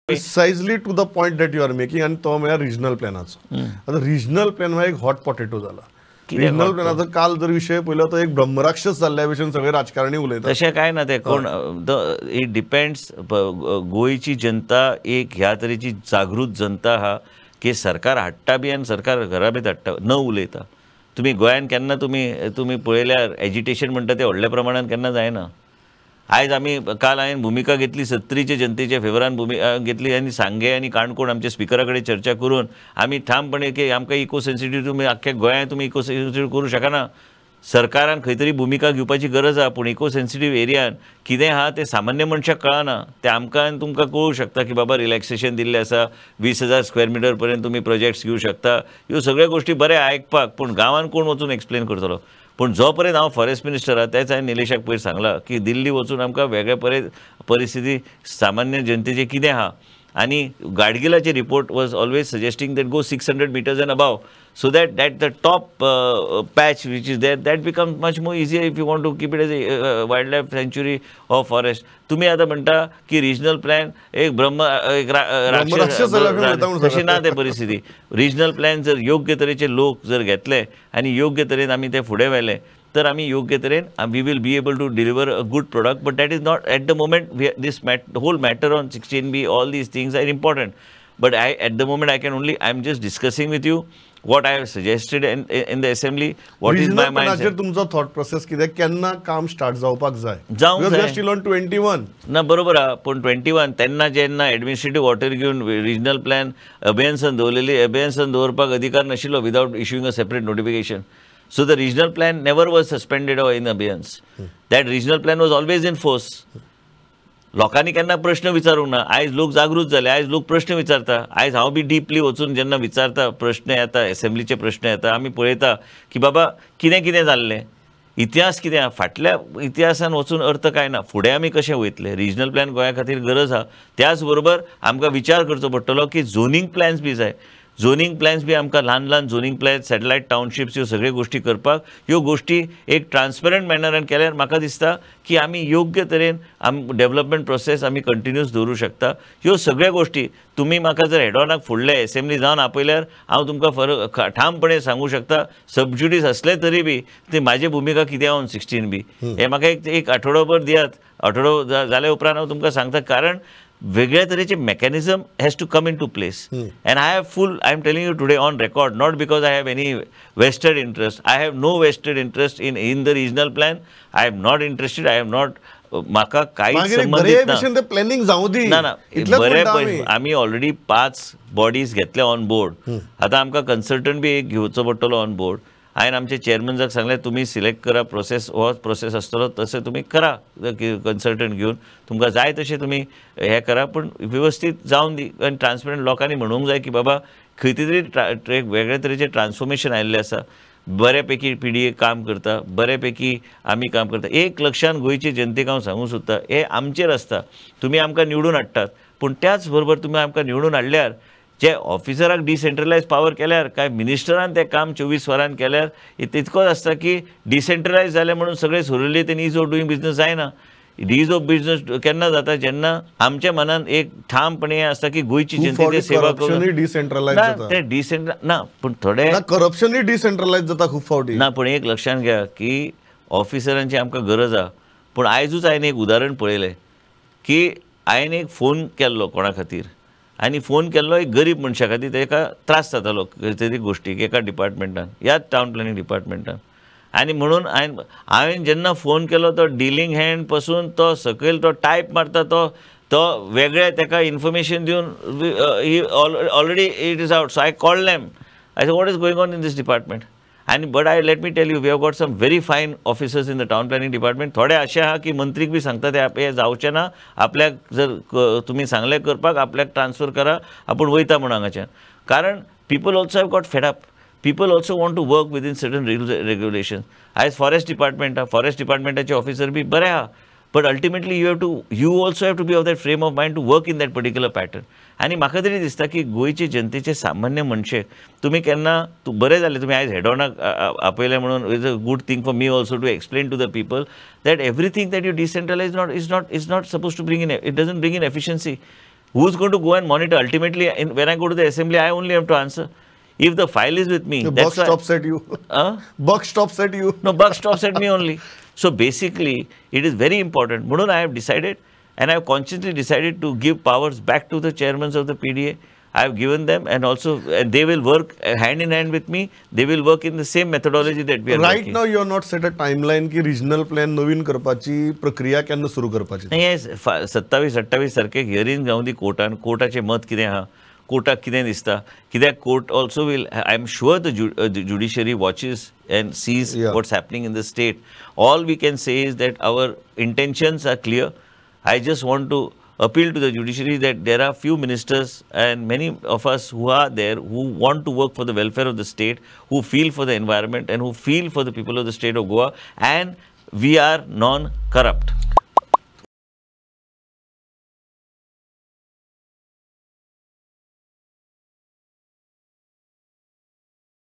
Precisely to the point that you are making आणि तो म्हळ्यार रिजनल प्लॅनाचो. आता रिजनल प्लॅन हो एक हॉट पोटेटो जाला. रिजनल प्लॅनाचो काल जर विषय पळयलो तो एक ब्रह्मराक्षस जाल्ल्या भशेन सगळे राजकारणी उलयतात. तशें कांय ना. ते कोण इट डिपेंड्स. गोंयची जनता एक ह्या तरेची जागृत जनता आहा की सरकार हाडटा बी आनी सरकार घरा भितर हाडटा न उलयता. तुमी गोंयान केन्ना तुमी पळयल्यार एजिटेशन म्हणटा ते व्हडल्या प्रमाणान केन्ना जायना. आयज आमी काल हांवें भुमिका घेतली 70चे जनतेच्या फेवरान भुमिका घेतली आनी सांगे आनी काणकोण आमच्या स्पिकरा कडेन चर्चा करून आमी ठामपणे की आमकां इको सेन्सिटिव्ह तुमी आख्ख्या गोंयांत तुमी इको सेन्सिटिव्ह करूं शकना. सरकारान खंय तरी भुमिका घेवपाची गरज आहा. पूण इको सेन्सिटिव्ह एरियान कितें आहा तें सामान्य मनशाक कळना. तें आमकां आनी तुमकां कळूं शकता की बाबा रिलॅक्सेशन दिल्लें आसा. 20,000 स्क्वेअर मिटर पर्यंत तुमी प्रोजेक्ट्स घेवं शकता. ह्यो सगळ्यो गोश्टी बरें आयकपाक. पूण गांवांत कोण वचून एक्सप्लेन करतलो. पूण जो पर्यंत हांव फॉरेस्ट मिनिस्टर आहा तेच हांवें निलेशाक पयर सांगलां की दिल्ली वचून आमकां वेगळे परिस्थिती सामान्य जनतेचें कितें आहा. आनी गाडगिलाचे report was always suggesting that go 600 meters and above so that the top patch which is there that becomes much more easier if you want to keep it as a wildlife sanctuary or forest. तुम्ही आता म्हणटा की regional plan एक राक्षस तशी ना ते परिस्थिती. रिजनल प्लॅन जर योग्य तरेचे लोक जर घेतले आनी योग्य तरेन आमी ते फुडें व्हेले तर आमी योग्य तरेन we will be able to deliver a good product. But that is not at the moment this whole matter on 16B all these things are important. But at the moment I am just discussing with you what I have suggested in the assembly. What is my mindset? तुमचा thought process कितें केन्ना काम start जावपाक जाय. Steel on 21 ना बरोबर आहा. पूण 21 तेन्ना जेन्ना एडमिनिस्ट्रेटिव्ह वॉटर घेवन रिजनल प्लॅन अभेन्सान दवरलेली अभेन्सान दवरपाक अधिकार नाशिल्लो without issuing a separate notification. So the regional plan never was suspended or in abeyance. That regional plan was always in force. लोकांनी केन्ना प्रश्न विचारूंक ना. आयज लोक जागृत जाले. आयज लोक प्रश्न विचारता. आयज हांव बी डीपली वचून जेन्ना विचारता प्रश्न येता एसेंब्लीचे प्रश्न येता आमी पळयता की बाबा कितें कितें जाल्लें. इतिहास कितें आहा. फाटल्या इतिहासान वचून अर्थ काय ना. फुडें आमी कशें वयतले. रिजनल प्लॅन गोंया खातीर गरज आहा. त्याच बरोबर आमकां विचार करचो पडटलो की झोनींग प्लॅन्स बी जाय. झोनींग प्लॅन्स बी आमकां ल्हान झोनींग प्लॅन सॅटेलायट टावनशिप्स ह्यो सगळ्यो गोश्टी करपाक ह्यो गोश्टी एक ट्रान्सपरंट मॅनरान केल्यार म्हाका दिसता की आमी योग्य तरेन डेव्हलपमेंट प्रोसेस आमी कंटिन्यूस दवरूं शकता. ह्यो सगळ्यो गोश्टी तुमी म्हाका जर हेडऑनाक फुडले एसेंब्ली जावन आपयल्यार हांव तुमकां ठामपणे सांगूं शकता सबज्युडीस असले तरी बी ती म्हाजी भुमिका कितें ऑन 16B हें म्हाका एक आठवडोभर दियात. आठवडो जाले उपरांत हांव तुमकां सांगता. कारण वेगळ्या तरेचे mechanism has to come in to place. And I am telling you today on record not because I have any vested interest. I have no vested interest in the regional plan. I am not interested. I am not म्हाका कांयच संबंदीत ना. ना बरे आमी already 5 bodies घेतले on board. आतां आमकां कन्सल्टंट बी एक घेवचो पडटलो ऑन बोर्ड. हांवें आमचे चेअरमॅनाक सांगलें तुमी सिलेक्ट करा प्रोसेस हो प्रोसेस आसतलो तशें तुमी करा कन्सल्टंट घेवन तुमकां जाय तशें तुमी हें करा. पूण वेवस्थीत जावन दी आनी ट्रान्सपरंट लोकांनी म्हणूंक जाय की बाबा खंय तरी वेगळे तरेचें ट्रान्सफॉर्मेशन आयिल्लें आसा. बऱ्यापैकी PDA काम करता. बऱ्यापैकी आमी काम करता. एक लक्षान गोंयचे जनतेक हांव सांगूंक सोदता हें आमचेर आसता. तुमी आमकां निवडून हाडटात पूण त्याच बरोबर तुमी आमकां निवडून हाडल्यार जे ऑफिसराक डिसेंट्रलायज पावर केल्यार काय मिनिस्टरान तें काम 24 वरान केल्यार तितकोच आसता की डिसेंट्रलायज जालें म्हणून सगळें सोरिल्लें तें ईज ऑफ डुईंग बिजनस जायना. ईज ऑफ बिजनस केन्ना जाता जेन्ना आमच्या मनान एक ठामपणे आसता की गोंयची जनतेची सेवा करून ते डिसेंट्रलायज ना. पूण थोडे करप्शनूय डिसेंट्रलायज जाता खूब फावटी ना. पूण एक लक्षात घ्या की ऑफिसरांची आमकां गरज आहा. पूण आयजूच हांवें एक उदाहरण पळयलें की हांवें एक फोन केल्लो कोणा खातीर आनी फोन केल्लो एक गरीब मनशा खातीर ताका त्रास जातालो तरी गोश्टीक एका डिपार्टमेंटान ह्याच टावन प्लॅनिंग डिपार्टमेंटान. आनी म्हणून हांवें जेन्ना फोन केलो तो डिलींग हँड पासून तो सकयल तो टायप मारता तो वेगळे ताका इन्फॉर्मेशन दिवन already it is out. So I called them. I said what is going on in this department. But let me tell you we have got some very fine officers in the town planning department. थोडे असे आहा की मंत्रीक बी सांगता ते हे जावचें ना. आपल्याक जर तुमी सांगलें करपाक आपल्याक ट्रान्सफर करा आपूण वयता म्हूण हांगाच्यान. कारण people also have got fed up. People also want to work within certain rules regulation. आयज फॉरेस्ट डिपार्टमेंट आहा. फॉरेस्ट डिपार्टमेंटाचे ऑफिसर बी बरे आहा. But ultimately you also have to be of that frame of mind to work in that particular pattern. आनी म्हाका तरी दिसता की गोंयचे जनतेचे सामान्य मनशे तुमी केन्ना बरें जालें तुमी आयज हेडऑनाक आपयलें म्हणून is a good thing for me also to explain to the people that everything that you decentralise is not suppose to bring in it doesn't bring in efficiency. Who's going to go and monitor? Ultimately, when I go to the assembly, I only have to answer. If the file is with me, The that's buck stops at you. Buck stops at you. No, buck stops at me only. So basically, it is very important. Munun, I have decided, and I have consciously decided to give powers back to the chairmen of the PDA. I have given them, and they will work hand in hand with me. They will work in the same methodology that we are Right working. now, you are not set a timeline की regional plan नवीन करपाची प्रक्रिया केन्ना सुरू करपाची. नाही 27-28 सारखे hearing जावन दी कोर्टान कोर्टाचें मत कितें आहा कोर्टाक कितें दिसता कित्याक court also will I am sure the judiciary watches and sees what's happening in the state. All we can say is that our intentions are clear. I just want to appeal to the judiciary that there are few ministers and many of us who are there who want to work for the welfare of the state, who feel for the environment and who feel for the people of the state of Goa, and we are non-corrupt.